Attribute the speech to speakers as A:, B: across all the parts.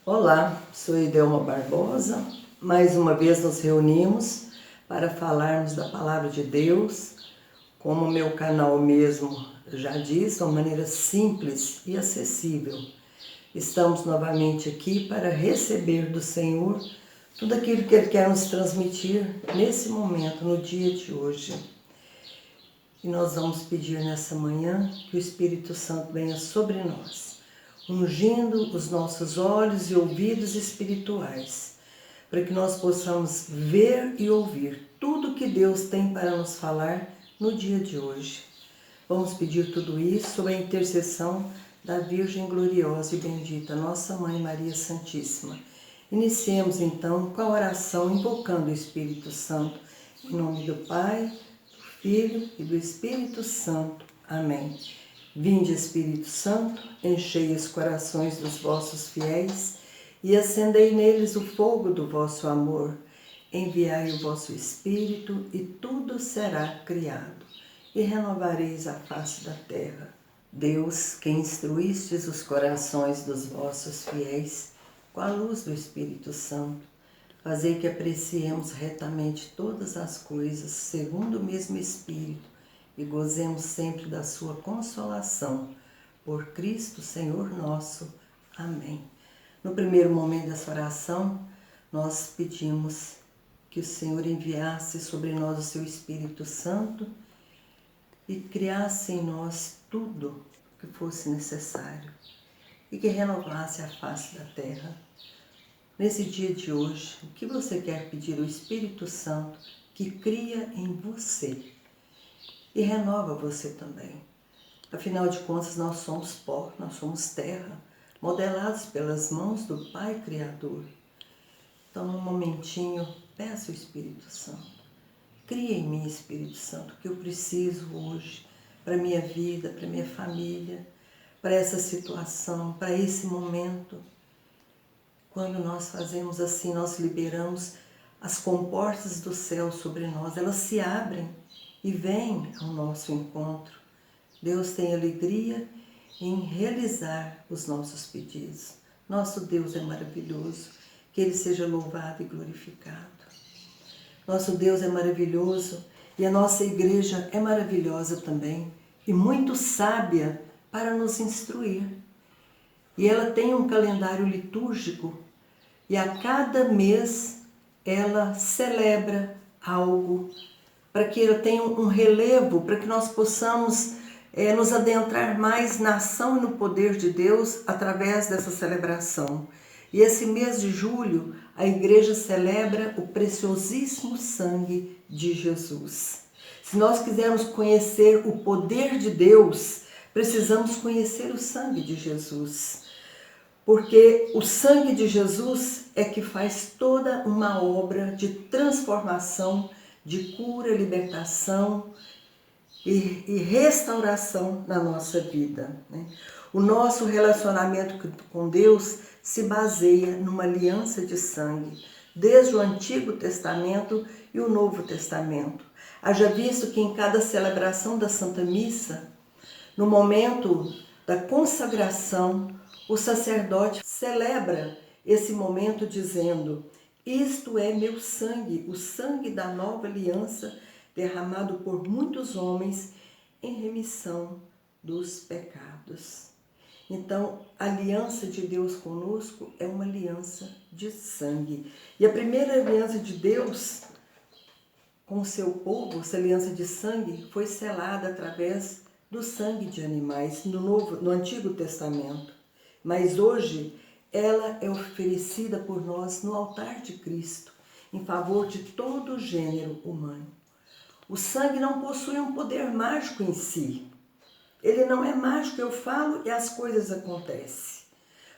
A: Olá, sou Idelma Barbosa. Mais uma vez nos reunimos para falarmos da Palavra de Deus, como o meu canal mesmo já diz, de uma maneira simples e acessível. Estamos novamente aqui para receber do Senhor tudo aquilo que Ele quer nos transmitir nesse momento, no dia de hoje. E nós vamos pedir nessa manhã que o Espírito Santo venha sobre nós, ungindo os nossos olhos e ouvidos espirituais, para que nós possamos ver e ouvir tudo que Deus tem para nos falar no dia de hoje. Vamos pedir tudo isso sob a intercessão da Virgem gloriosa e bendita, nossa Mãe Maria Santíssima. Iniciemos então com a oração invocando o Espírito Santo, em nome do Pai, do Filho e do Espírito Santo. Amém. Vinde, Espírito Santo, enchei os corações dos vossos fiéis e acendei neles o fogo do vosso amor. Enviai o vosso Espírito e tudo será criado, e renovareis a face da terra. Deus, que instruístes os corações dos vossos fiéis com a luz do Espírito Santo, fazei que apreciemos retamente todas as coisas segundo o mesmo Espírito, e gozemos sempre da sua consolação. Por Cristo, Senhor nosso. Amém. No primeiro momento dessa oração, nós pedimos que o Senhor enviasse sobre nós o seu Espírito Santo e criasse em nós tudo que fosse necessário e que renovasse a face da terra. Nesse dia de hoje, o que você quer pedir ao Espírito Santo que cria em você e renova você também? Afinal de contas, nós somos pó, nós somos terra, modelados pelas mãos do Pai Criador. Então, num momentinho, peça o Espírito Santo. Cria em mim, Espírito Santo, o que eu preciso hoje para a minha vida, para a minha família, para essa situação, para esse momento. Quando nós fazemos assim, nós liberamos as comportas do céu sobre nós, elas se abrem e vêm ao nosso encontro. Deus tem alegria em realizar os nossos pedidos. Nosso Deus é maravilhoso, que Ele seja louvado e glorificado. Nosso Deus é maravilhoso e a nossa igreja é maravilhosa também e muito sábia para nos instruir. E ela tem um calendário litúrgico e a cada mês ela celebra algo para que ela tenha um relevo, para que nós possamos nos adentrar mais na ação e no poder de Deus através dessa celebração. E esse mês de julho, a igreja celebra o preciosíssimo sangue de Jesus. Se nós quisermos conhecer o poder de Deus, precisamos conhecer o sangue de Jesus. Porque o sangue de Jesus é que faz toda uma obra de transformação, de cura, libertação e restauração na nossa vida, né? O nosso relacionamento com Deus se baseia numa aliança de sangue, desde o Antigo Testamento e o Novo Testamento. Haja visto que em cada celebração da Santa Missa, no momento da consagração, o sacerdote celebra esse momento dizendo: isto é meu sangue, o sangue da nova aliança, derramado por muitos homens em remissão dos pecados. Então, a aliança de Deus conosco é uma aliança de sangue. E a primeira aliança de Deus com o seu povo, essa aliança de sangue, foi selada através do sangue de animais no Antigo Testamento. Mas hoje ela é oferecida por nós no altar de Cristo, em favor de todo o gênero humano. O sangue não possui um poder mágico em si. Ele não é mágico, eu falo e as coisas acontecem.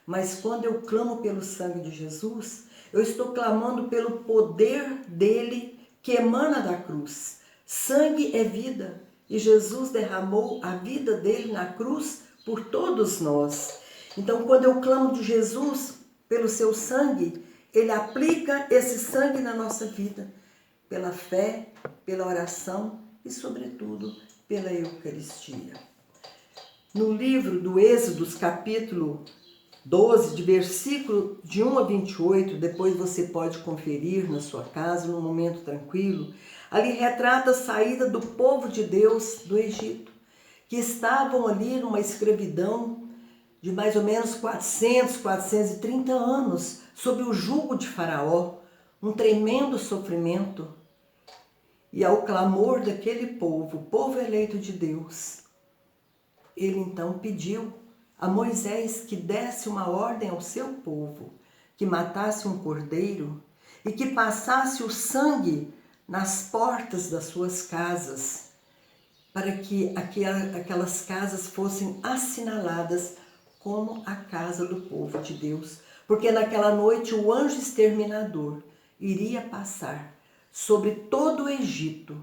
A: Mas quando eu clamo pelo sangue de Jesus, eu estou clamando pelo poder dele que emana da cruz. Sangue é vida e Jesus derramou a vida dele na cruz por todos nós. Então, quando eu clamo de Jesus pelo seu sangue, ele aplica esse sangue na nossa vida, pela fé, pela oração e, sobretudo, pela Eucaristia. No livro do Êxodo, capítulo 12, de versículo de 1 a 28, depois você pode conferir na sua casa, num momento tranquilo. Ali retrata a saída do povo de Deus do Egito, que estavam ali numa escravidão de mais ou menos 430 anos, sob o jugo de Faraó, um tremendo sofrimento. E ao clamor daquele povo, o povo eleito de Deus, ele então pediu a Moisés que desse uma ordem ao seu povo, que matasse um cordeiro e que passasse o sangue nas portas das suas casas, para que aquelas casas fossem assinaladas como a casa do povo de Deus. Porque naquela noite o anjo exterminador iria passar sobre todo o Egito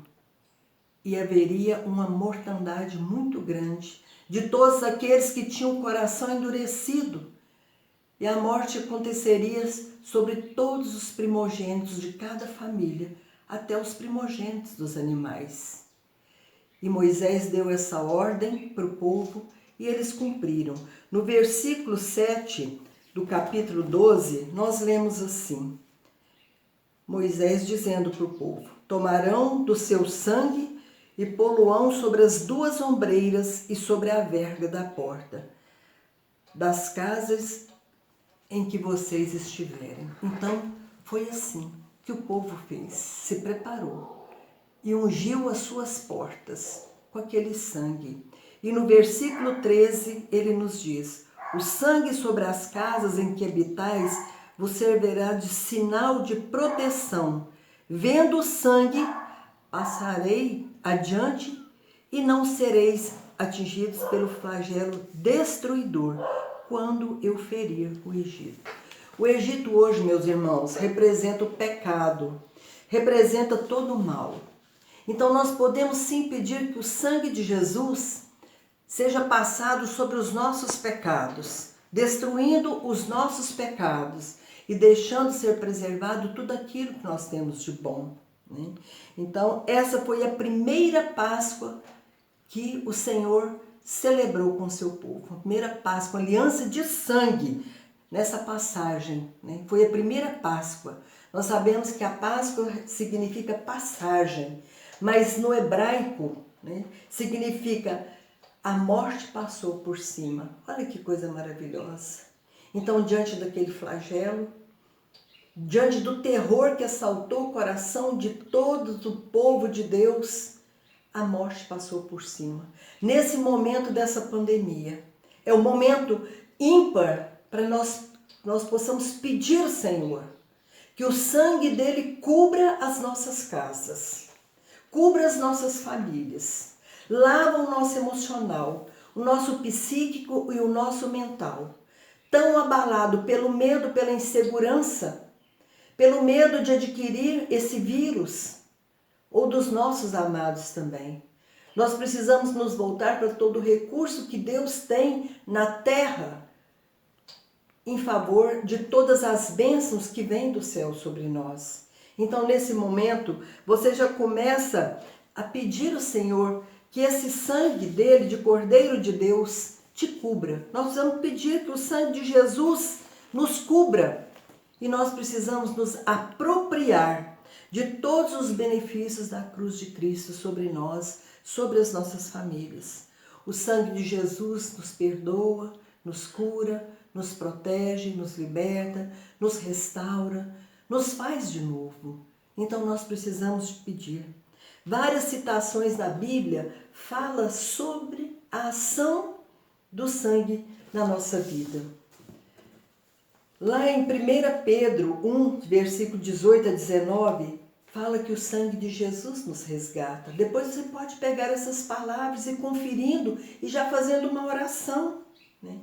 A: e haveria uma mortandade muito grande de todos aqueles que tinham o coração endurecido. E a morte aconteceria sobre todos os primogênitos de cada família, até os primogênitos dos animais. E Moisés deu essa ordem para o povo e eles cumpriram. No versículo 7 do capítulo 12, nós lemos assim: Moisés dizendo para o povo: tomarão do seu sangue e pô-lo-ão sobre as duas ombreiras e sobre a verga da porta das casas em que vocês estiverem. Então, foi assim que o povo fez, se preparou e ungiu as suas portas com aquele sangue. E no versículo 13, ele nos diz: o sangue sobre as casas em que habitais vos servirá de sinal de proteção. Vendo o sangue, passarei adiante e não sereis atingidos pelo flagelo destruidor quando eu ferir o Egito. O Egito hoje, meus irmãos, representa o pecado, representa todo o mal. Então nós podemos sim pedir que o sangue de Jesus seja passado sobre os nossos pecados, destruindo os nossos pecados e deixando ser preservado tudo aquilo que nós temos de bom. Né? Então, essa foi a primeira Páscoa que o Senhor celebrou com o seu povo. A primeira Páscoa, aliança de sangue, nessa passagem. Né? Foi a primeira Páscoa. Nós sabemos que a Páscoa significa passagem, mas no hebraico, né, significa a morte passou por cima. Olha que coisa maravilhosa. Então, diante daquele flagelo, diante do terror que assaltou o coração de todo o povo de Deus, a morte passou por cima. Nesse momento dessa pandemia, é um momento ímpar para nós possamos pedir ao Senhor que o sangue dele cubra as nossas casas, cubra as nossas famílias, lava o nosso emocional, o nosso psíquico e o nosso mental, tão abalado pelo medo, pela insegurança, pelo medo de adquirir esse vírus, ou dos nossos amados também. Nós precisamos nos voltar para todo o recurso que Deus tem na terra, em favor de todas as bênçãos que vêm do céu sobre nós. Então, nesse momento, você já começa a pedir ao Senhor que esse sangue dele, de Cordeiro de Deus, te cubra. Nós precisamos pedir que o sangue de Jesus nos cubra. E nós precisamos nos apropriar de todos os benefícios da cruz de Cristo sobre nós, sobre as nossas famílias. O sangue de Jesus nos perdoa, nos cura, nos protege, nos liberta, nos restaura, nos faz de novo. Então nós precisamos pedir. Várias citações da Bíblia falam sobre a ação do sangue na nossa vida. Lá em 1 Pedro 1, versículo 18 a 19, fala que o sangue de Jesus nos resgata. Depois você pode pegar essas palavras e conferindo e já fazendo uma oração. Né?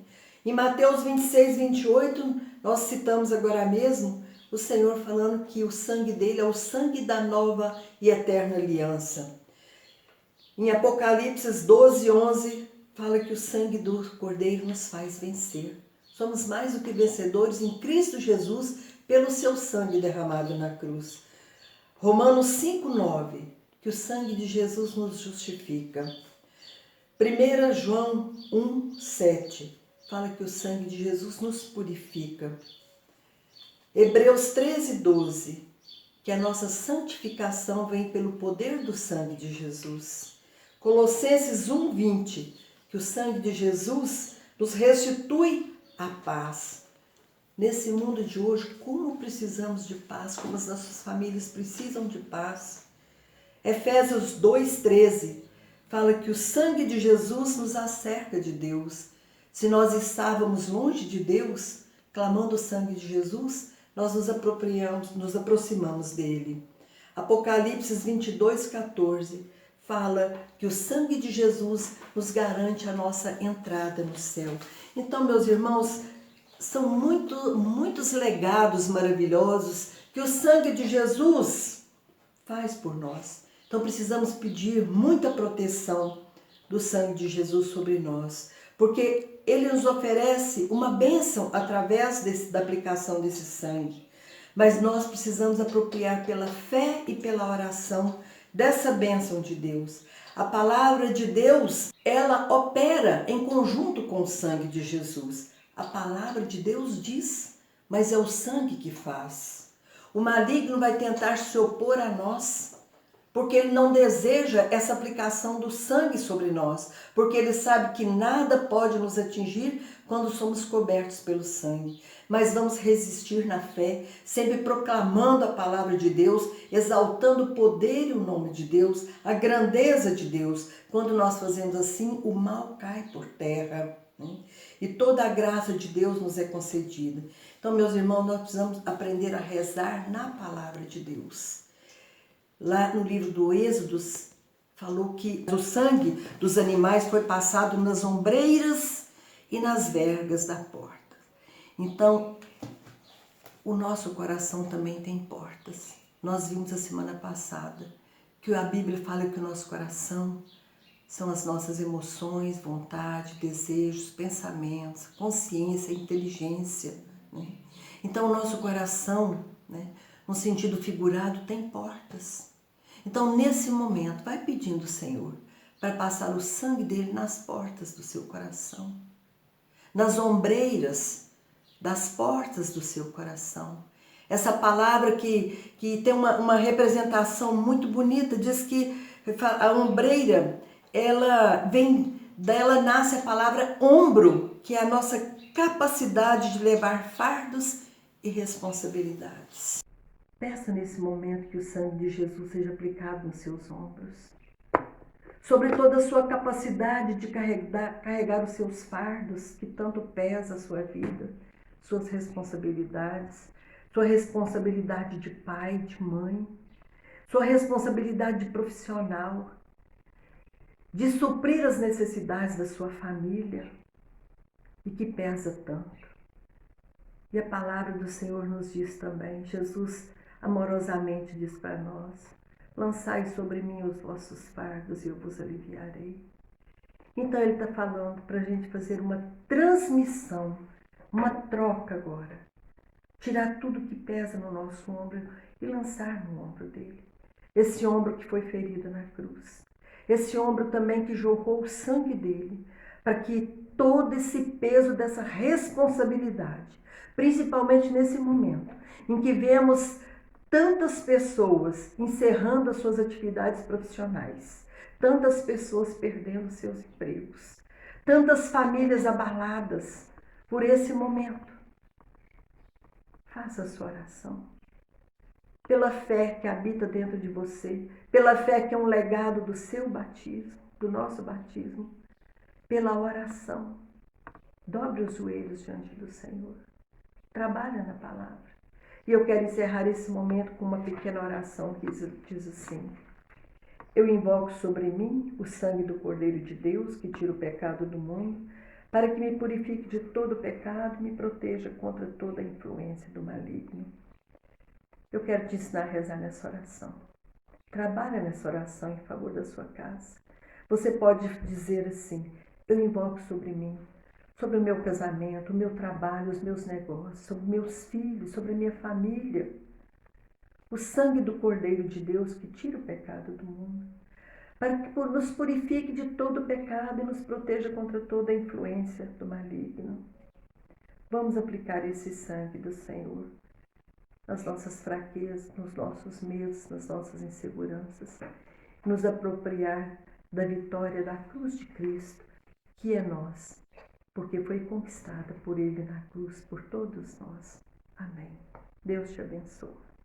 A: Em Mateus 26, 28, nós citamos agora mesmo o Senhor falando que o sangue dele é o sangue da nova e eterna aliança. Em Apocalipse 12, 11, fala que o sangue do Cordeiro nos faz vencer. Somos mais do que vencedores em Cristo Jesus pelo seu sangue derramado na cruz. Romanos 5, 9, que o sangue de Jesus nos justifica. 1 João 1, 7, fala que o sangue de Jesus nos purifica. Hebreus 13:12, que a nossa santificação vem pelo poder do sangue de Jesus. Colossenses 1:20, que o sangue de Jesus nos restitui a paz. Nesse mundo de hoje, como precisamos de paz, como as nossas famílias precisam de paz. Efésios 2:13 fala que o sangue de Jesus nos acerca de Deus. Se nós estávamos longe de Deus, clamando o sangue de Jesus, nós nos aproximamos dele. Apocalipse 22:14 fala que o sangue de Jesus nos garante a nossa entrada no céu. Então, meus irmãos, são muitos legados maravilhosos que o sangue de Jesus faz por nós. Então precisamos pedir muita proteção do sangue de Jesus sobre nós, porque ele nos oferece uma bênção através da aplicação desse sangue. Mas nós precisamos apropriar pela fé e pela oração dessa bênção de Deus. A palavra de Deus, ela opera em conjunto com o sangue de Jesus. A palavra de Deus diz, mas é o sangue que faz. O maligno vai tentar se opor a nós, porque ele não deseja essa aplicação do sangue sobre nós, porque ele sabe que nada pode nos atingir quando somos cobertos pelo sangue. Mas vamos resistir na fé, sempre proclamando a palavra de Deus, exaltando o poder e o nome de Deus, a grandeza de Deus. Quando nós fazemos assim, o mal cai por terra, né? E toda a graça de Deus nos é concedida. Então, meus irmãos, nós precisamos aprender a rezar na palavra de Deus. Lá no livro do Êxodo, falou que o sangue dos animais foi passado nas ombreiras e nas vergas da porta. Então, o nosso coração também tem portas. Nós vimos a semana passada que a Bíblia fala que o nosso coração são as nossas emoções, vontade, desejos, pensamentos, consciência, inteligência, né? Então, o nosso coração, né, no sentido figurado, tem portas. Então, nesse momento, vai pedindo ao Senhor para passar o sangue dele nas portas do seu coração, nas ombreiras das portas do seu coração. Essa palavra que tem uma representação muito bonita, diz que a ombreira, dela nasce a palavra ombro, que é a nossa capacidade de levar fardos e responsabilidades. Peça nesse momento que o sangue de Jesus seja aplicado nos seus ombros, sobre toda a sua capacidade de carregar os seus fardos, que tanto pesa a sua vida, suas responsabilidades, sua responsabilidade de pai, de mãe, sua responsabilidade de profissional, de suprir as necessidades da sua família, e que pesa tanto. E a palavra do Senhor nos diz também, Jesus amorosamente diz para nós: lançai sobre mim os vossos fardos e eu vos aliviarei. Então ele está falando para a gente fazer uma transmissão, uma troca agora. Tirar tudo que pesa no nosso ombro e lançar no ombro dele. Esse ombro que foi ferido na cruz. Esse ombro também que jorrou o sangue dele, para que todo esse peso dessa responsabilidade, principalmente nesse momento em que vemos tantas pessoas encerrando as suas atividades profissionais, tantas pessoas perdendo seus empregos, tantas famílias abaladas por esse momento. Faça a sua oração. Pela fé que habita dentro de você, pela fé que é um legado do seu batismo, do nosso batismo, pela oração. Dobre os joelhos diante do Senhor. Trabalha na palavra. E eu quero encerrar esse momento com uma pequena oração que diz assim: eu invoco sobre mim o sangue do Cordeiro de Deus, que tira o pecado do mundo, para que me purifique de todo pecado e me proteja contra toda a influência do maligno. Eu quero te ensinar a rezar nessa oração. Trabalha nessa oração em favor da sua casa. Você pode dizer assim: eu invoco sobre mim, sobre o meu casamento, o meu trabalho, os meus negócios, sobre meus filhos, sobre a minha família. O sangue do Cordeiro de Deus que tira o pecado do mundo, para que nos purifique de todo pecado e nos proteja contra toda a influência do maligno. Vamos aplicar esse sangue do Senhor nas nossas fraquezas, nos nossos medos, nas nossas inseguranças, nos apropriar da vitória da cruz de Cristo, que é nós, porque foi conquistada por Ele na cruz, por todos nós. Amém. Deus te abençoe.